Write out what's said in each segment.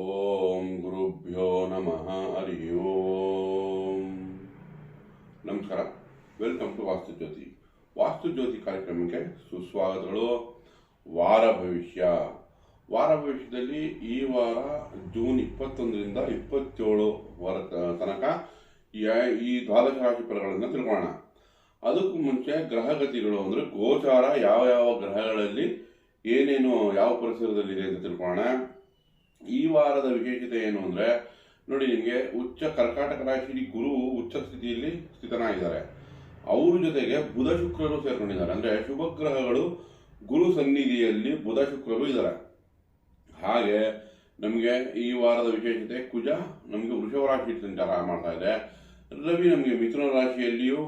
ಓಂ ಗುರುಭ್ಯೋ ನಮಃ ಹರಿ ಓಂ. ನಮಸ್ಕಾರ, ವೆಲ್ಕಮ್ ಟು ವಾಸ್ತುಜ್ಯೋತಿ ಕಾರ್ಯಕ್ರಮಕ್ಕೆ ಸುಸ್ವಾಗತಗಳು. ವಾರ ಭವಿಷ್ಯದಲ್ಲಿ ಈ ವಾರ ಜೂನ್ 21ರಿಂದ 27 ವಾರ ತನಕ ಈ ದ್ವಾದಶ ರಾಶಿ ಫಲಗಳನ್ನು ತಿಳ್ಕೊಳ್ಳೋಣ. ಅದಕ್ಕೂ ಮುಂಚೆ ಗ್ರಹಗತಿಗಳು ಅಂದರೆ ಗೋಚಾರ ಯಾವ ಗ್ರಹಗಳಲ್ಲಿ ಏನೇನು ಯಾವ ಪರಿಸರದಲ್ಲಿದೆ ಅಂತ ತಿಳ್ಕೊಳ್ಳೋಣ. ಈ ವಾರದ ವಿಶೇಷತೆ ಏನು ಅಂದರೆ ನೋಡಿ, ನಿಮಗೆ ಉಚ್ಚ ಕರ್ಕಾಟಕ ರಾಶಿಯಲ್ಲಿ ಗುರು ಉಚ್ಚ ಸ್ಥಿತಿಯಲ್ಲಿ ಸ್ಥಿತನಾಗಿದ್ದಾರೆ. ಅವ್ರ ಜೊತೆಗೆ ಬುಧ ಶುಕ್ರರು ಸೇರ್ಕೊಂಡಿದ್ದಾರೆ. ಅಂದರೆ ಶುಭ ಗ್ರಹಗಳು ಗುರು ಸನ್ನಿಧಿಯಲ್ಲಿ ಬುಧ ಶುಕ್ರರು ಇದ್ದಾರೆ. ಹಾಗೆ ನಮಗೆ ಈ ವಾರದ ವಿಶೇಷತೆ, ಕುಜ ನಮಗೆ ವೃಷಭ ರಾಶಿ ಸಂಚಾರ ಮಾಡ್ತಾ ಇದೆ. ರವಿ ನಮಗೆ ಮಿಥುನ ರಾಶಿಯಲ್ಲಿಯೂ,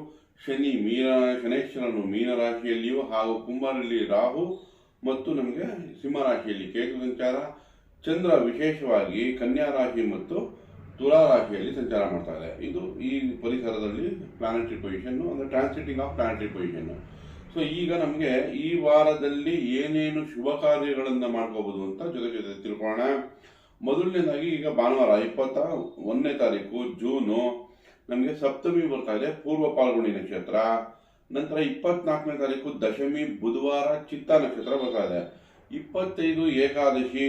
ಶನೇಶ್ವರನು ಮೀನ ರಾಶಿಯಲ್ಲಿಯೂ, ಹಾಗೂ ಕುಂಭರಲ್ಲಿ ರಾಹು ಮತ್ತು ನಮಗೆ ಸಿಂಹ ರಾಶಿಯಲ್ಲಿ ಕೇತು ಸಂಚಾರ. ಚಂದ್ರ ವಿಶೇಷವಾಗಿ ಕನ್ಯಾ ರಾಶಿ ಮತ್ತು ತುಲಾ ರಾಶಿಯಲ್ಲಿ ಸಂಚಾರ ಮಾಡ್ತಾ ಇದೆ. ಇದು ಈ ಪರಿಸರದಲ್ಲಿ ಪ್ಲಾನೆಟರಿ ಪೊಸಿಷನ್, ಅಂದರೆ ಟ್ರಾನ್ಸಿಟಿಂಗ್ ಆಫ್ ಪ್ಲಾನೆಟರಿ ಪೊಸಿಷನ್. ಸೊ ಈಗ ನಮಗೆ ಈ ವಾರದಲ್ಲಿ ಏನೇನು ಶುಭ ಕಾರ್ಯಗಳನ್ನು ಮಾಡ್ಕೋಬಹುದು ಅಂತ ಜೊತೆ ತಿಳ್ಕೊಳ್ಳೋಣ. ಮೊದಲನೇದಾಗಿ ಈಗ ಭಾನುವಾರ 21ನೇ ತಾರೀಕು ಜೂನು ನಮಗೆ ಸಪ್ತಮಿ ಬರ್ತಾ ಇದೆ, ಪೂರ್ವ ಪಾಲ್ಗುಣಿ ನಕ್ಷತ್ರ. ನಂತರ 24ನೇ ತಾರೀಕು ದಶಮಿ ಬುಧವಾರ ಚಿತ್ತಾ ನಕ್ಷತ್ರ ಬರ್ತಾ ಇದೆ. 25 ಏಕಾದಶಿ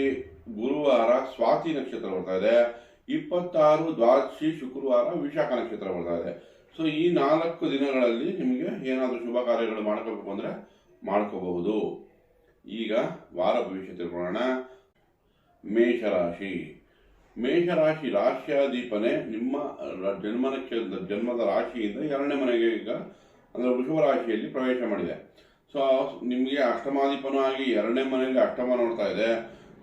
ಗುರುವಾರ ಸ್ವಾತಿ ನಕ್ಷತ್ರ ಬರ್ತಾ ಇದೆ. 26 ದ್ವಾದಶಿ ಶುಕ್ರವಾರ ವಿಶಾಖ ನಕ್ಷತ್ರ ಬರ್ತಾ ಇದೆ. ಸೊ ಈ 4 ದಿನಗಳಲ್ಲಿ ನಿಮಗೆ ಏನಾದರೂ ಶುಭ ಕಾರ್ಯಗಳು ಮಾಡ್ಕೋಬೇಕು ಅಂದರೆ ಮಾಡ್ಕೋಬಹುದು. ಈಗ ವಾರ ಭವಿಷ್ಯ ತಿಳ್ಕೊಳ್ಳೋಣ. ಮೇಷರಾಶಿ ರಾಶ್ಯಾಧಿಪನೆ ನಿಮ್ಮ ಜನ್ಮದ ರಾಶಿಯಿಂದ 2ನೇ ಮನೆಗೆ ಈಗ ಅಂದರೆ ವೃಷಭ ರಾಶಿಯಲ್ಲಿ ಪ್ರವೇಶ ಮಾಡಿದೆ. ಸೊ ನಿಮಗೆ ಅಷ್ಟಮಾಧಿಪನೂ ಆಗಿ 2ನೇ ಮನೆಯಲ್ಲಿ ಅಷ್ಟಮ ನೋಡ್ತಾ ಇದೆ.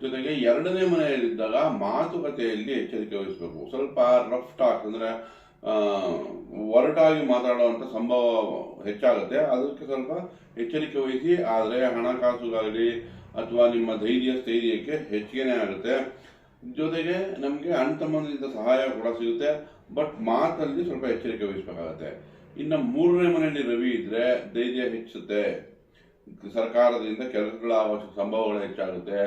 ಜೊತೆಗೆ 2ನೇ ಮನೆಯಲ್ಲಿದ್ದಾಗ ಮಾತುಕತೆಯಲ್ಲಿ ಎಚ್ಚರಿಕೆ ವಹಿಸಬೇಕು. ಸ್ವಲ್ಪ ರಫ್ ಟಾಕ್ ಅಂದರೆ ಒರಟಾಗಿ ಮಾತಾಡುವಂಥ ಸಂಭವ ಹೆಚ್ಚಾಗುತ್ತೆ. ಅದಕ್ಕೆ ಸ್ವಲ್ಪ ಎಚ್ಚರಿಕೆ ವಹಿಸಿ. ಆದರೆ ಹಣಕಾಸುಗಾಗಲಿ ಅಥವಾ ನಿಮ್ಮ ಸ್ಥೈರ್ಯಕ್ಕೆ ಹೆಚ್ಚಿಗೆನೇ ಆಗುತ್ತೆ. ಜೊತೆಗೆ ನಮಗೆ ಅಣ್ಣ ತಮ್ಮಂದಿರಿಂದ ಸಹಾಯ ಕೂಡ ಸಿಗುತ್ತೆ. ಬಟ್ ಮಾತಲ್ಲಿ ಸ್ವಲ್ಪ ಎಚ್ಚರಿಕೆ ವಹಿಸಬೇಕಾಗತ್ತೆ. ಇನ್ನು 3ನೇ ಮನೆಯಲ್ಲಿ ರವಿ ಇದ್ರೆ ಧೈರ್ಯ ಹೆಚ್ಚುತ್ತೆ. ಸರ್ಕಾರದಿಂದ ಕೆಲಸಗಳ ಸಂಭವಗಳು ಹೆಚ್ಚಾಗುತ್ತೆ.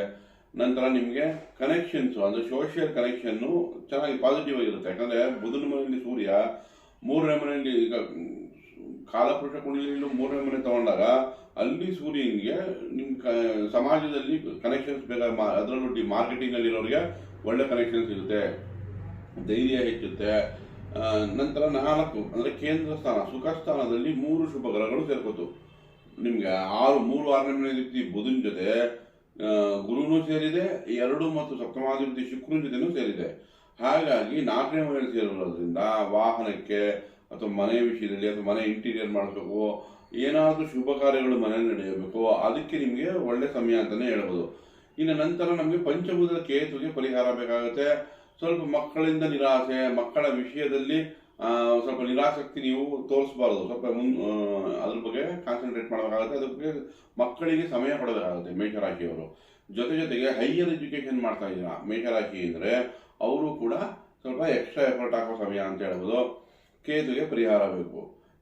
ನಂತರ ನಿಮಗೆ ಕನೆಕ್ಷನ್ಸ್ ಅಂದರೆ ಸೋಷಿಯಲ್ ಕನೆಕ್ಷನ್ನು ಚೆನ್ನಾಗಿ ಪಾಸಿಟಿವ್ ಆಗಿರುತ್ತೆ. ಯಾಕಂದರೆ ಬುಧನ ಮನೆಯಲ್ಲಿ ಸೂರ್ಯ, 3ನೇ ಮನೆಯಲ್ಲಿ ಈಗ ಕಾಲಪುರುಷ ಕುಂಡಲಿಯಲ್ಲೂ 3ನೇ ಮನೆ ತಗೊಂಡಾಗ ಅಲ್ಲಿ ಸೂರ್ಯನಿಗೆ ನಿಮ್ಮ ಸಮಾಜದಲ್ಲಿ ಕನೆಕ್ಷನ್ಸ್ ಬೇಕಾದ, ಅದರಲ್ಲೂ ಮಾರ್ಕೆಟಿಂಗಲ್ಲಿರೋರಿಗೆ ಒಳ್ಳೆ ಕನೆಕ್ಷನ್ ಸಿಗುತ್ತೆ, ಧೈರ್ಯ ಹೆಚ್ಚುತ್ತೆ. ನಂತರ 4 ಅಂದರೆ ಕೇಂದ್ರ ಸ್ಥಾನ ಸುಖ ಸ್ಥಾನದಲ್ಲಿ 3 ಶುಭ ಗ್ರಹಗಳು ಸೇರ್ಕೋತು. ನಿಮಗೆ 6ನೇ ಮನೆಯಲ್ಲಿ ಬುಧನ ಜೊತೆ ಗುರುನೂ ಸೇರಿದೆ, 2 ಮತ್ತು ಸಪ್ತಮಾಧಿಪತಿ ಶುಕ್ರನ ಜೊತೆನೂ ಸೇರಿದೆ. ಹಾಗಾಗಿ 4ನೇ ಮನೆಯಲ್ಲಿ ಸೇರಿರೋದ್ರಿಂದ ವಾಹನಕ್ಕೆ ಅಥವಾ ಮನೆ ವಿಷಯದಲ್ಲಿ ಅಥವಾ ಮನೆ ಇಂಟೀರಿಯರ್ ಮಾಡಬೇಕು, ಏನಾದರೂ ಶುಭ ಕಾರ್ಯಗಳು ಮನೆಯಲ್ಲಿ ನಡೆಯಬೇಕು, ಅದಕ್ಕೆ ನಿಮಗೆ ಒಳ್ಳೆ ಸಮಯ ಅಂತಲೇ ಹೇಳ್ಬೋದು. ಇನ್ನು ನಂತರ ನಮಗೆ ಪಂಚಭೂತದ ಕೇತುಗೆ ಪರಿಹಾರ ಬೇಕಾಗುತ್ತೆ. ಸ್ವಲ್ಪ ಮಕ್ಕಳಿಂದ ನಿರಾಸೆ, ಮಕ್ಕಳ ವಿಷಯದಲ್ಲಿ ಸ್ವಲ್ಪ ನಿರಾಸಕ್ತಿ ನೀವು ತೋರಿಸಬಾರ್ದು. ಸ್ವಲ್ಪ ಅದ್ರ ಬಗ್ಗೆ ಕಾನ್ಸಂಟ್ರೇಟ್ ಮಾಡಬೇಕಾಗುತ್ತೆ. ಅದಕ್ಕೆ ಮಕ್ಕಳಿಗೆ ಸಮಯ ಕೊಡಬೇಕಾಗುತ್ತೆ ಮೇಷರಾಶಿಯವರು. ಜೊತೆಗೆ ಹೈಯರ್ ಎಜುಕೇಷನ್ ಮಾಡ್ತಾ ಇದ್ದೀರಾ ಮೇಷರಾಶಿ ಅಂದರೆ ಅವರು ಕೂಡ ಸ್ವಲ್ಪ ಎಕ್ಸ್ಟ್ರಾ ಎಫರ್ಟ್ ಹಾಕೋ ಸಮಯ ಅಂತ ಹೇಳ್ಬೋದು. ಕೇತುಗೆ ಪರಿಹಾರ ಬೇಕು.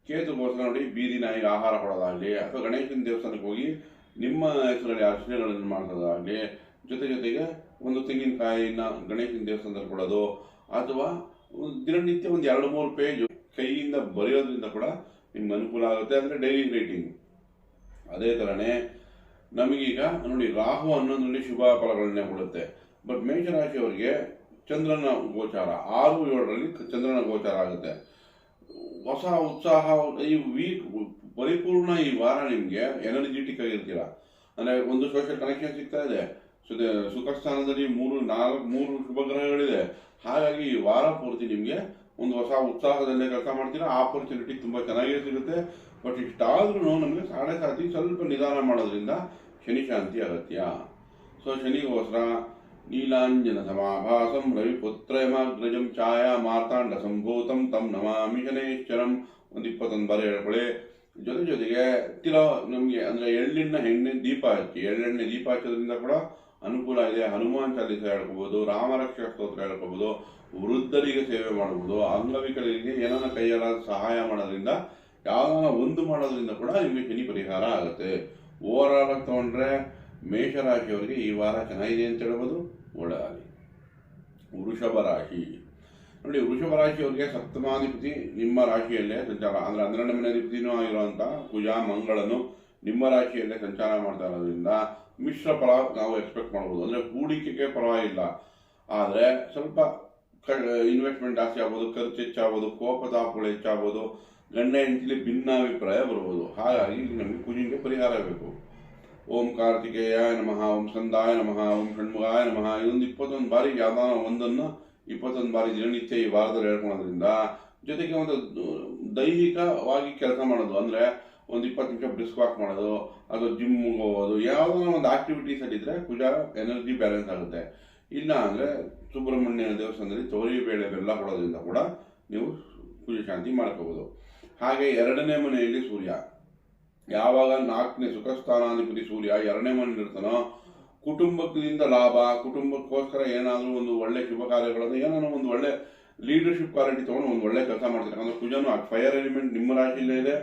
ಕೇತುಗೋಸ್ಕರ ನೋಡಿ, ಬೀದಿ ನಾಯಿಗೆ ಆಹಾರ ಕೊಡೋದಾಗಲಿ ಅಥವಾ ಗಣೇಶನ ದೇವಸ್ಥಾನಕ್ಕೆ ಹೋಗಿ ನಿಮ್ಮ ಹೆಸರಲ್ಲಿ ಅರ್ಚನೆಗಳನ್ನು ಮಾಡೋದಾಗಲಿ, ಜೊತೆಗೆ ಒಂದು ತೆಂಗಿನಕಾಯಿನ ಗಣೇಶನ ದೇವಸ್ಥಾನದಲ್ಲಿ ಕೊಡೋದು, ಅಥವಾ ದಿನನಿತ್ಯ ಒಂದು 2-3 ಪೇಜ್ ಕೈಯಿಂದ ಬರೆಯೋದ್ರಿಂದ ಕೂಡ ನಿಮ್ಗೆ ಅನುಕೂಲ ಆಗುತ್ತೆ. ಅಂದರೆ ಡೈಲಿ ರೈಟಿಂಗ್. ಅದೇ ಥರನೇ ನಮಗೀಗ ನೋಡಿ, ರಾಹು 11ರಲ್ಲಿ ಶುಭ ಫಲಗಳನ್ನೇ ಕೊಡುತ್ತೆ. ಬಟ್ ಮೇಷರಾಶಿಯವರಿಗೆ ಚಂದ್ರನ ಗೋಚಾರ 6-7ರಲ್ಲಿ ಚಂದ್ರನ ಗೋಚಾರ ಆಗುತ್ತೆ. ಹೊಸ ಉತ್ಸಾಹ, ಈ ವೀಕ್ ಪರಿಪೂರ್ಣ ಈ ವಾರ ನಿಮಗೆ ಎನರ್ಜೆಟಿಕ್ ಆಗಿರ್ತೀರ. ಅಂದರೆ ಒಂದು ಸೋಷಿಯಲ್ ಕನೆಕ್ಷನ್ ಸಿಗ್ತಾ ಇದೆ. ಸುಖ ಸ್ಥಾನದಲ್ಲಿ 3 ಶುಭ ಗ್ರಹಗಳಿದೆ. ಹಾಗಾಗಿ ಈ ವಾರ ಪೂರ್ತಿ ನಿಮಗೆ ಒಂದು ಹೊಸ ಉತ್ಸಾಹದಲ್ಲೇ ಕೆಲಸ ಮಾಡ್ತೀರಾ. ಆಪರ್ಚುನಿಟಿ ತುಂಬ ಚೆನ್ನಾಗೇ ಸಿಗುತ್ತೆ. ಬಟ್ ಇಷ್ಟಾದ್ರೂ ನಮಗೆ ಸಾತಿ ಸ್ವಲ್ಪ ನಿಧಾನ ಮಾಡೋದ್ರಿಂದ ಶನಿ ಶಾಂತಿ ಅಗತ್ಯ. ಸೊ ಶನಿಗೋಸ್ಕರ ನೀಲಾಂಜನ ಸಮಾಭಾಸಂ ರವಿಪುತ್ರಯಮಾಗ್ರಜಂ ಛಾಯಾ ಮಾರ್ತಾಂಡ ಸಂಭೂತಂ ತಂ ನಮಾಮಿ ಶನೇಶ್ವರಂ ಒಂದು 21 ಬಾರಿ ಹೇಳ್ಕೊಳ್ಳಿ. ಜೊತೆಗೆ ನಮಗೆ ಅಂದರೆ ಎಳ್ಳೆಣ್ಣೆ ದೀಪ ಹಚ್ಚೋದ್ರಿಂದ ಕೂಡ ಅನುಕೂಲ ಇದೆ. ಹನುಮಾನ್ ಚಾಲೀಸ ಹೇಳ್ಕೋಬಹುದು, ರಾಮರಕ್ಷಾ ಸ್ತೋತ್ರ ಹೇಳ್ಕೋಬಹುದು, ವೃದ್ಧರಿಗೆ ಸೇವೆ ಮಾಡಬಹುದು, ಅಂಗವಿಕಲರಿಗೆ ಏನಾನ ಕೈಯಾರ ಸಹಾಯ ಮಾಡೋದ್ರಿಂದ, ಯಾವ್ದಾನ ಒಂದು ಮಾಡೋದ್ರಿಂದ ಕೂಡ ನಿಮಗೆ ಶನಿ ಪರಿಹಾರ ಆಗುತ್ತೆ. ಓವರಾಲ್ ತಗೊಂಡ್ರೆ ಮೇಷರಾಶಿಯವರಿಗೆ ಈ ವಾರ ಚೆನ್ನಾಗಿದೆ ಅಂತ ಹೇಳ್ಬೋದು. ಒಳ್ಳೆಯದಾಗಲಿ. ವೃಷಭ ರಾಶಿ. ನೋಡಿ, ವೃಷಭ ರಾಶಿಯವರಿಗೆ ಸಪ್ತಮಾಧಿಪತಿ ನಿಮ್ಮ ರಾಶಿಯಲ್ಲೇ ಸಂಚಾರ, ಅಂದರೆ 12ನೇ ಮನೆ ಅಧಿಪತಿನೂ ಆಗಿರುವಂಥ ಕುಜ ಮಂಗಳನು ನಿಮ್ಮ ರಾಶಿಯಲ್ಲೇ ಸಂಚಾರ ಮಾಡ್ತಾ ಇರೋದ್ರಿಂದ ಮಿಶ್ರ ಫಲ ನಾವು ಎಕ್ಸ್ಪೆಕ್ಟ್ ಮಾಡ್ಬೋದು. ಅಂದರೆ ಹೂಡಿಕೆಗೆ ಪರವಾಗಿಲ್ಲ, ಆದರೆ ಸ್ವಲ್ಪ ಇನ್ವೆಸ್ಟ್ಮೆಂಟ್ ಜಾಸ್ತಿ ಆಗ್ಬೋದು, ಖರ್ಚು ಹೆಚ್ಚಾಗ್ಬೋದು, ಕೋಪತಾಪಗಳು ಹೆಚ್ಚಾಗ್ಬೋದು, ಗಂಡ ಹೆಂಡತಿಲಿ ಭಿನ್ನಾಭಿಪ್ರಾಯ ಬರ್ಬೋದು. ಹಾಗಾಗಿ ನಮಗೆ ಕುಜಿಗೆ ಪರಿಹಾರ ಬೇಕು. ಓಂ ಕಾರ್ತಿಕೇಯ ನಮಃ, ಓಂ ಸ್ಕಂದಾಯ ನಮಃ, ಓಂ ಷಣ್ಮುಗಾಯ ನಮಃ, ಇದೊಂದು 21 ಬಾರಿ ಯಾವ್ದಾನ ಒಂದನ್ನು 21 ಬಾರಿ ದಿನನಿತ್ಯ ಈ ವಾರದಲ್ಲಿ ಹೇಳ್ಕೊಳೋದ್ರಿಂದ, ಜೊತೆಗೆ ಒಂದು ದೈಹಿಕವಾಗಿ ಕೆಲಸ ಮಾಡೋದು, ಅಂದರೆ ಒಂದು 20 ನಿಮಿಷ ಬ್ರಿಸ್ಕ್ ವಾಕ್ ಮಾಡೋದು ಅಥವಾ ಜಿಮ್ಗೆ ಹೋಗೋದು, ಯಾವುದೋ ಒಂದು ಆಕ್ಟಿವಿಟೀಸ್ ಅಲ್ಲಿದ್ರೆ ಕುಜ ಎನರ್ಜಿ ಬ್ಯಾಲೆನ್ಸ್ ಆಗುತ್ತೆ. ಇಲ್ಲ ಅಂದರೆ ಸುಬ್ರಹ್ಮಣ್ಯ ದೇವಸ್ಥಾನದಲ್ಲಿ ತೊಗರಿಬೇಳೆ ಬೆಲ್ಲ ಕೊಡೋದ್ರಿಂದ ಕೂಡ ನೀವು ಕುಜ ಶಾಂತಿ ಮಾಡ್ಕೋಬೋದು. ಹಾಗೆ 2ನೇ ಮನೆಯಲ್ಲಿ ಸೂರ್ಯ, ಯಾವಾಗ 4ನೇ ಸುಖಸ್ಥಾನಾಧಿಪತಿ ಸೂರ್ಯ 2ನೇ ಮನೆಯಲ್ಲಿರ್ತಾನೋ, ಕುಟುಂಬದಿಂದ ಲಾಭ, ಕುಟುಂಬಕ್ಕೋಸ್ಕರ ಏನಾದರೂ ಒಂದು ಒಳ್ಳೆ ಶುಭ ಕಾರ್ಯಗಳನ್ನು, ಏನಾದರೂ ಒಂದು ಒಳ್ಳೆ ಲೀಡರ್ಶಿಪ್ ಕ್ವಾಲಿಟಿ ತೊಗೊಂಡು ಒಂದು ಒಳ್ಳೆ ಕೆಲಸ ಮಾಡ್ತಾರೆ. ಯಾಕಂದ್ರೆ ಕುಜನು ಫೈರ್ ಎಲಿಮೆಂಟ್ ನಿಮ್ಮ ರಾಶಿಯಲ್ಲೇ ಇದೆ,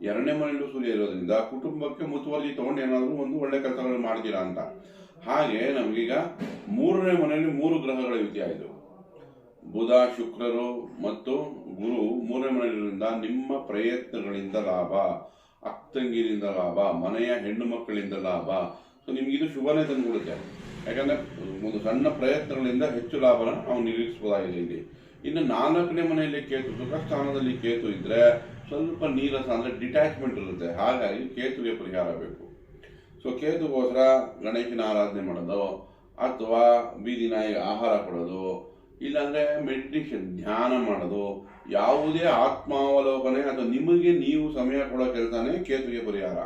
2ನೇ ಮನೆಯಲ್ಲೂ ಸೂರ್ಯ ಇರೋದ್ರಿಂದ ಕುಟುಂಬಕ್ಕೆ ಮುತುವರ್ಜಿ ತೊಗೊಂಡು ಏನಾದರೂ ಒಂದು ಒಳ್ಳೆ ಕೆಲಸಗಳು ಮಾಡ್ತೀರಾ ಅಂತ. ಹಾಗೆ ನಮಗೀಗ 3ನೇ ಮನೆಯಲ್ಲಿ 3 ಗ್ರಹಗಳ ಯುತಿ ಆಯಿತು. ಬುಧ, ಶುಕ್ರರು ಮತ್ತು ಗುರು 3ನೇ ಮನೆಯಿಂದ ನಿಮ್ಮ ಪ್ರಯತ್ನಗಳಿಂದ ಲಾಭ, ಅಕ್ಕಂಗಿರಿಂದ ಲಾಭ, ಮನೆಯ ಹೆಣ್ಣು ಮಕ್ಕಳಿಂದ ಲಾಭ. ಸೊ ನಿಮ್ಗಿದು ಶುಭನೇ ತಂದುಕೊಡುತ್ತೆ. ಯಾಕಂದರೆ ಒಂದು ಸಣ್ಣ ಪ್ರಯತ್ನಗಳಿಂದ ಹೆಚ್ಚು ಲಾಭನ ನಾವು ನಿರೀಕ್ಷಿಸಬಹುದಾಗಿದೆ ಇಲ್ಲಿ. ಇನ್ನು 4ನೇ ಮನೆಯಲ್ಲಿ ಕೇತು, ಸುಖ ಸ್ಥಾನದಲ್ಲಿ ಕೇತು ಇದ್ದರೆ ಸ್ವಲ್ಪ ನೀರಸ, ಅಂದರೆ ಡಿಟ್ಯಾಚ್ಮೆಂಟ್ ಇರುತ್ತೆ. ಹಾಗಾಗಿ ಕೇತುಗೆ ಪರಿಹಾರ ಬೇಕು. ಸೊ ಕೇತುಗೋಸ್ಕರ ಗಣೇಶನ ಆರಾಧನೆ ಮಾಡೋದು, ಅಥವಾ ಬೀದಿ ನಾಯಿಗೆ ಆಹಾರ ಕೊಡೋದು, ಇಲ್ಲಾಂದರೆ ಮೆಡಿಟೇಷನ್ ಧ್ಯಾನ ಮಾಡೋದು, ಯಾವುದೇ ಆತ್ಮಾವಲೋಕನೆ ಅಥವಾ ನಿಮಗೆ ನೀವು ಸಮಯ ಕೊಡೋ ಕೆಲಸನೇ ಕೇತುಗೆ ಪರಿಹಾರ.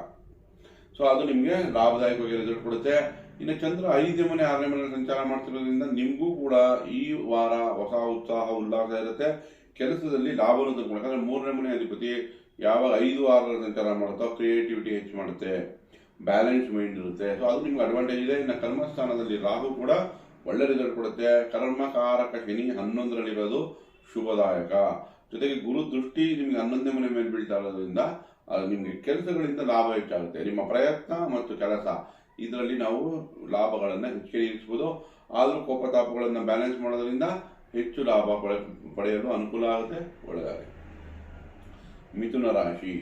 ಸೊ ಅದು ನಿಮಗೆ ಲಾಭದಾಯಕವಾಗಿ ರಿಸಲ್ಟ್ ಕೊಡುತ್ತೆ. ಇನ್ನು ಚಂದ್ರ 5ನೇ ಮನೆ 6ನೇ ಮನೆಯಲ್ಲಿ ಸಂಚಾರ ಮಾಡ್ತಿರೋದ್ರಿಂದ ನಿಮಗೂ ಕೂಡ ಈ ವಾರ ಹೊಸ ಉತ್ಸಾಹ ಉಲ್ಲಾಸ ಇರುತ್ತೆ, ಕೆಲಸದಲ್ಲಿ ಲಾಭವನ್ನು ತಂದುಕೊಳ್ಳಿ. ಯಾಕಂದರೆ 3ನೇ ಮನೆ ಅಧಿಪತಿ ಯಾವಾಗ 5, 6ರಲ್ಲಿ ಸಂಚಾರ ಮಾಡುತ್ತೋ ಕ್ರಿಯೇಟಿವಿಟಿ ಹೆಚ್ಚು ಮಾಡುತ್ತೆ, ಬ್ಯಾಲೆನ್ಸ್ ಮೈಂಡ್ ಇರುತ್ತೆ. ಸೊ ಅದು ನಿಮ್ಗೆ ಅಡ್ವಾಂಟೇಜ್ ಇದೆ. ಇನ್ನು ಕರ್ಮಸ್ಥಾನದಲ್ಲಿ ರಾಹು ಕೂಡ ಒಳ್ಳೆ ರಿಸಲ್ಟ್ ಕೊಡುತ್ತೆ. ಕರ್ಮಕಾರಕ ಶನಿ 11ರಲ್ಲಿರೋದು ಶುಭದಾಯಕ. ಜೊತೆಗೆ ಗುರು ದೃಷ್ಟಿ ನಿಮ್ಗೆ 11ನೇ ಮನೆ ಮೇಲೆ ಬೀಳ್ತಾ ಇರೋದ್ರಿಂದ ನಿಮಗೆ ಕೆಲಸಗಳಿಂದ ಲಾಭ ಹೆಚ್ಚಾಗುತ್ತೆ. ನಿಮ್ಮ ಪ್ರಯತ್ನ ಮತ್ತು ಕೆಲಸ ಇದರಲ್ಲಿ ನಾವು ಲಾಭಗಳನ್ನು ಹೆಚ್ಚಿಗೆ ಇರಿಸಬಹುದು. ಆದರೂ ಕೋಪತಾಪಗಳನ್ನು ಬ್ಯಾಲೆನ್ಸ್ ಮಾಡೋದ್ರಿಂದ ಹೆಚ್ಚು ಲಾಭ ಪಡೆಯಲು ಅನುಕೂಲ ಆಗುತ್ತೆ, ಒಳ್ಳೆಯದಾಗುತ್ತೆ. ಮಿಥುನ ರಾಶಿ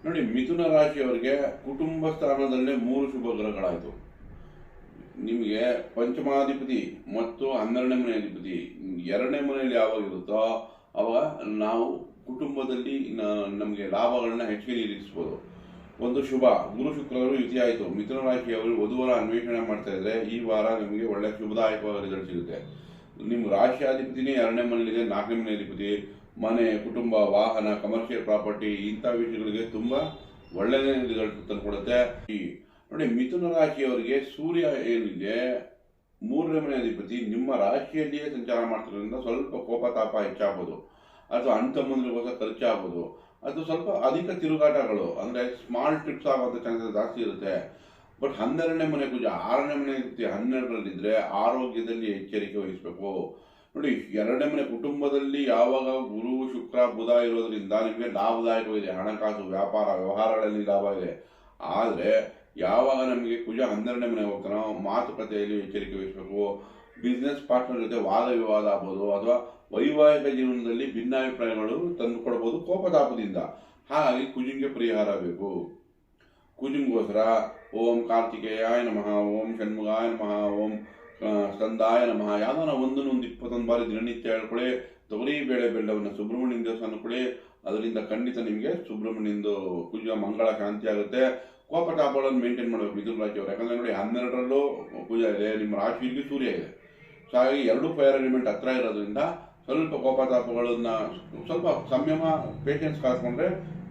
ನೋಡಿ, ಮಿಥುನ ರಾಶಿಯವರಿಗೆ ಕುಟುಂಬ ಸ್ಥಾನದಲ್ಲೇ 3 ಶುಭ ಗ್ರಹಗಳಾಯಿತು. ನಿಮಗೆ ಪಂಚಮಾಧಿಪತಿ ಮತ್ತು 12ನೇ ಮನೆ ಅಧಿಪತಿ 2ನೇ ಮನೆಯಲ್ಲಿ ಯಾವಾಗ ಇರುತ್ತೋ ಅವಾಗ ನಾವು ಕುಟುಂಬದಲ್ಲಿ ನಮಗೆ ಲಾಭಗಳನ್ನ ಹೆಚ್ಚಿಗೆ ನಿರೀಕ್ಷಿಸ್ಬೋದು. ಒಂದು ಶುಭ, ಗುರು ಶುಕ್ರವರು ಯುತಿ ಆಯಿತು. ಮಿಥುನ ರಾಶಿಯವರು ವಧುವರ ಅನ್ವೇಷಣೆ ಮಾಡ್ತಾ ಇದ್ರೆ ಈ ವಾರ ನಿಮಗೆ ಒಳ್ಳೆ ಶುಭದಾಯಕವಾದ ರಿಸಲ್ಟ್ ಸಿಗುತ್ತೆ. ನಿಮ್ಮ ರಾಶಿಯಾಧಿಪತಿನೇ 2ನೇ ಮನೆಯಲ್ಲಿದೆ, 4ನೇ ಮನೆ ಅಧಿಪತಿ ಮನೆ, ಕುಟುಂಬ, ವಾಹನ, ಕಮರ್ಷಿಯಲ್ ಪ್ರಾಪರ್ಟಿ ಇಂಥ ವಿಷಯಗಳಿಗೆ ತುಂಬ ಒಳ್ಳೆಯ ರಿಸಲ್ಟ್ ತಂದುಕೊಡುತ್ತೆ. ನೋಡಿ, ಮಿಥುನ ರಾಶಿಯವರಿಗೆ ಸೂರ್ಯ ಏನಿದೆ 3ನೇ ಮನೆ ಅಧಿಪತಿ ನಿಮ್ಮ ರಾಶಿಯಲ್ಲಿಯೇ ಸಂಚಾರ ಮಾಡ್ತಿರೋದ್ರಿಂದ ಸ್ವಲ್ಪ ಕೋಪತಾಪ ಹೆಚ್ಚಾಗ್ಬೋದು, ಅಥವಾ ಅಣ್ತಮ್ಮಂದ್ರಿಗೋಸ್ಕರ ಖರ್ಚಾಗ್ಬೋದು, ಅದು ಸ್ವಲ್ಪ ಅಧಿಕ ತಿರುಗಾಟಗಳು, ಅಂದರೆ ಸ್ಮಾಲ್ ಟ್ರಿಪ್ಸ್ ಆಗುವಂಥ ಚಾನ್ಸಸ್ ಜಾಸ್ತಿ ಇರುತ್ತೆ. ಬಟ್ 12ನೇ ಮನೆ ಕುಜ 6ನೇ ಮನೆ ಅಧಿಪತಿ 12ರಲ್ಲಿದ್ದರೆ ಆರೋಗ್ಯದಲ್ಲಿ ಎಚ್ಚರಿಕೆ ವಹಿಸಬೇಕು. ನೋಡಿ, 2ನೇ ಮನೆ ಕುಟುಂಬದಲ್ಲಿ ಯಾವಾಗ ಗುರು ಶುಕ್ರ ಬುಧ ಇರೋದ್ರಿಂದ ನಿಮಗೆ ಲಾಭದಾಯಕವಿದೆ, ಹಣಕಾಸು ವ್ಯಾಪಾರ ವ್ಯವಹಾರಗಳಲ್ಲಿ ಲಾಭ ಇದೆ. ಆದರೆ ಯಾವಾಗ ನಮಗೆ ಕುಜ 12ನೇ ಮನೆ ಹೋಗ್ತಾನೋ ಮಾತುಕತೆಯಲ್ಲಿ ಎಚ್ಚರಿಕೆ ವಹಿಸಬೇಕು. ಬಿಸ್ನೆಸ್ ಪಾರ್ಟ್ನರ್ ಜೊತೆ ವಾದ ವಿವಾದ ಆಗ್ಬೋದು, ಅಥವಾ ವೈವಾಹಿಕ ಜೀವನದಲ್ಲಿ ಭಿನ್ನಾಭಿಪ್ರಾಯಗಳು ತಂದುಕೊಡ್ಬೋದು ಕೋಪತಾಪದಿಂದ. ಹಾಗಾಗಿ ಕುಜಿಂಗೆ ಪರಿಹಾರ ಬೇಕು. ಕುಜಿಂಗೋಸ್ಕರ ಓಂ ಕಾರ್ತಿಕೇಯಾಯ ನಮಃ, ಓಂ ಷಣ್ಮುಗಾಯ ನಮಃ, ಓಂ ಸ್ಕಂದಾಯ ನಮಃ ಯಾವ್ದಾನ ಒಂದು 21 ಬಾರಿ ದಿನನಿತ್ಯ ಹೇಳ್ಕೊಳ್ಳಿ. ತೊಗರಿ ಬೇಳೆ ಬೆಲ್ಲವನ್ನು ಸುಬ್ರಹ್ಮಣ್ಯನ ದೇವಸ್ಥಾನ ಕೊಡಿ, ಅದರಿಂದ ಖಂಡಿತ ನಿಮಗೆ ಸುಬ್ರಹ್ಮಣ್ಯಂದು ಕುಜ ಮಂಗಳ ಶಾಂತಿ ಆಗುತ್ತೆ. ಕೋಪತಾಪಗಳನ್ನು ಮೇಂಟೈನ್ ಮಾಡಬೇಕು ಮಿಥುನ ರಾಶಿಯವರು. ಯಾಕಂದರೆ ನೋಡಿ, 12ರಲ್ಲೂ ಕುಜ ಇದೆ, ನಿಮ್ಮ ರಾಶಿಯಲ್ಲಿ ಸೂರ್ಯ ಇದೆ. ಸೊ ಹಾಗಾಗಿ 2 ಫೈರ್ ಎಲಿಮೆಂಟ್ ಹತ್ರ ಇರೋದ್ರಿಂದ ಸ್ವಲ್ಪ ಕೋಪತಾಪಗಳನ್ನ ಸ್ವಲ್ಪ ಸಂಯಮ ಪೇಷನ್ಸ್ ಕಾಸ್ಕೊಂಡ್ರೆ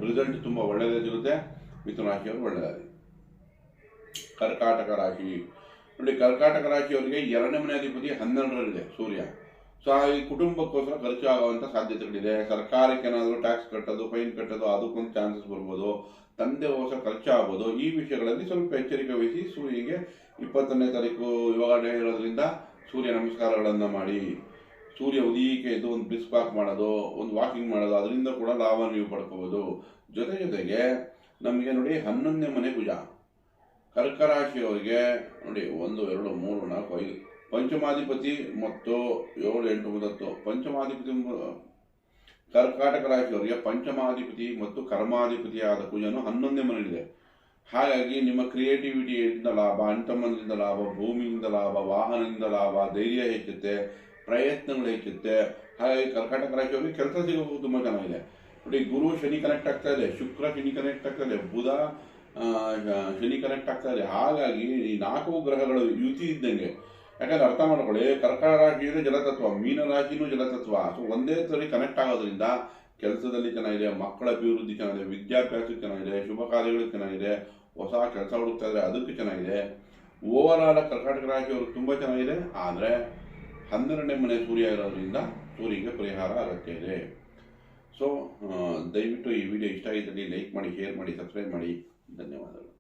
ರಿಸಲ್ಟ್ ತುಂಬ ಒಳ್ಳೆಯದೇ ಸಿಗುತ್ತೆ. ಮಿಥುನ ರಾಶಿಯವರು ಒಳ್ಳೆಯದಾಗಿ. ಕರ್ಕಾಟಕ ರಾಶಿ ನೋಡಿ, ಕರ್ಕಾಟಕ ರಾಶಿಯವರಿಗೆ 2ನೇ ಮನೆ ಅಧಿಪತಿ 12ರಲ್ಲಿದೆ ಸೂರ್ಯ. ಸೊ ಈ ಕುಟುಂಬಕ್ಕೋಸ್ಕರ ಖರ್ಚು ಆಗುವಂಥ ಸಾಧ್ಯತೆಗಳಿದೆ. ಸರ್ಕಾರಕ್ಕೆ ಏನಾದರೂ ಟ್ಯಾಕ್ಸ್ ಕಟ್ಟೋದು, ಫೈನ್ ಕಟ್ಟೋದು, ಅದಕ್ಕೊಂದು ಚಾನ್ಸಸ್ ಬರ್ಬೋದು. ತಂದೆಗೋಸ್ಕರ ಖರ್ಚು ಆಗ್ಬೋದು. ಈ ವಿಷಯಗಳಲ್ಲಿ ಸ್ವಲ್ಪ ಎಚ್ಚರಿಕೆ ವಹಿಸಿ. ಸೂರ್ಯಗೆ 21ನೇ ತಾರೀಕು ಇವಾಗ ಡೇ ಇರೋದ್ರಿಂದ ಸೂರ್ಯ ನಮಸ್ಕಾರಗಳನ್ನು ಮಾಡಿ, ಸೂರ್ಯ ಉದಯಕ್ಕೆ ಎದ್ದು ಒಂದು ಬ್ರಿಸ್ಕ್ ವಾಕ್ ಮಾಡೋದು, ಒಂದು ವಾಕಿಂಗ್ ಮಾಡೋದು, ಅದರಿಂದ ಕೂಡ ಲಾಭ ನೀವು ಪಡ್ಕೋಬೋದು. ಜೊತೆಗೆ ನಮಗೆ ನೋಡಿ 11ನೇ ಮನೆ ಕುಜ. ಕರ್ಕ ರಾಶಿಯವರಿಗೆ ನೋಡಿ 1, 2, 3, 4, 5 ಪಂಚಮಾಧಿಪತಿ ಮತ್ತು 7, 8, 9 ಪಂಚಮಾಧಿಪತಿ ಕರ್ಕಾಟಕ ರಾಶಿಯವರಿಗೆ ಪಂಚಮಾಧಿಪತಿ ಮತ್ತು ಕರ್ಮಾಧಿಪತಿಯಾದ ಕುಜನು 11ನೇ ಮನೆಯಲ್ಲಿದೆ. ಹಾಗಾಗಿ ನಿಮ್ಮ ಕ್ರಿಯೇಟಿವಿಟಿಯಿಂದ ಲಾಭ, ಅಣ್ತಮ್ಮನಿಂದ ಲಾಭ, ಭೂಮಿಯಿಂದ ಲಾಭ, ವಾಹನದಿಂದ ಲಾಭ, ಧೈರ್ಯ ಹೆಚ್ಚುತ್ತೆ, ಪ್ರಯತ್ನಗಳು ಹೆಚ್ಚುತ್ತೆ. ಹಾಗಾಗಿ ಕರ್ಕಾಟಕ ರಾಶಿಯವರಿಗೆ ಕೆಲಸ ಸಿಗೋದು ತುಂಬ ಚೆನ್ನಾಗಿದೆ. ನೋಡಿ, ಗುರು ಶನಿ ಕನೆಕ್ಟ್ ಆಗ್ತಾ ಇದೆ, ಶುಕ್ರ ಶನಿ ಕನೆಕ್ಟ್ ಆಗ್ತಾ ಇದೆ, ಬುಧ ಶನಿ ಕನೆಕ್ಟ್ ಆಗ್ತಾ ಇದೆ. ಹಾಗಾಗಿ ಈ 4 ಗ್ರಹಗಳು ಯುತಿ ಇದ್ದಂಗೆ. ಯಾಕಂದ್ರೆ ಅರ್ಥ ಮಾಡ್ಕೊಳ್ಳಿ, ಕರ್ಕಾಟಕ ರಾಶಿಯೂ ಜಲತತ್ವ, ಮೀನ ರಾಶಿನೂ ಜಲತತ್ವ. ಸೊ ಒಂದೇ ಸರಿ ಕನೆಕ್ಟ್ ಆಗೋದ್ರಿಂದ ಕೆಲಸದಲ್ಲಿ ಚೆನ್ನಾಗಿದೆ, ಮಕ್ಕಳ ಅಭಿವೃದ್ಧಿ ಚೆನ್ನಾಗಿದೆ, ವಿದ್ಯಾಭ್ಯಾಸಕ್ಕೆ ಚೆನ್ನಾಗಿದೆ, ಶುಭ ಕಾರ್ಯಗಳು ಚೆನ್ನಾಗಿದೆ, ಹೊಸ ಕೆಲಸ ಹುಡುಕ್ತಾ ಇದ್ರೆ ಅದಕ್ಕೆ ಚೆನ್ನಾಗಿದೆ. ಓವರ್ ಆಲ್ ಕರ್ಕಾಟಕ ರಾಶಿಯವರು ತುಂಬ ಚೆನ್ನಾಗಿದೆ. ಆದರೆ 12ನೇ ಮನೆ ಸೂರ್ಯ ಇರೋದ್ರಿಂದ ಸೂರ್ಯಗೆ ಪರಿಹಾರ ಅಗತ್ಯ ಇದೆ. ಸೊ ದಯವಿಟ್ಟು ಈ ವಿಡಿಯೋ ಇಷ್ಟ ಆಗಿದ್ದಲ್ಲಿ ಲೈಕ್ ಮಾಡಿ, ಶೇರ್ ಮಾಡಿ, ಸಬ್ಸ್ಕ್ರೈಬ್ ಮಾಡಿ. ಧನ್ಯವಾದಗಳು.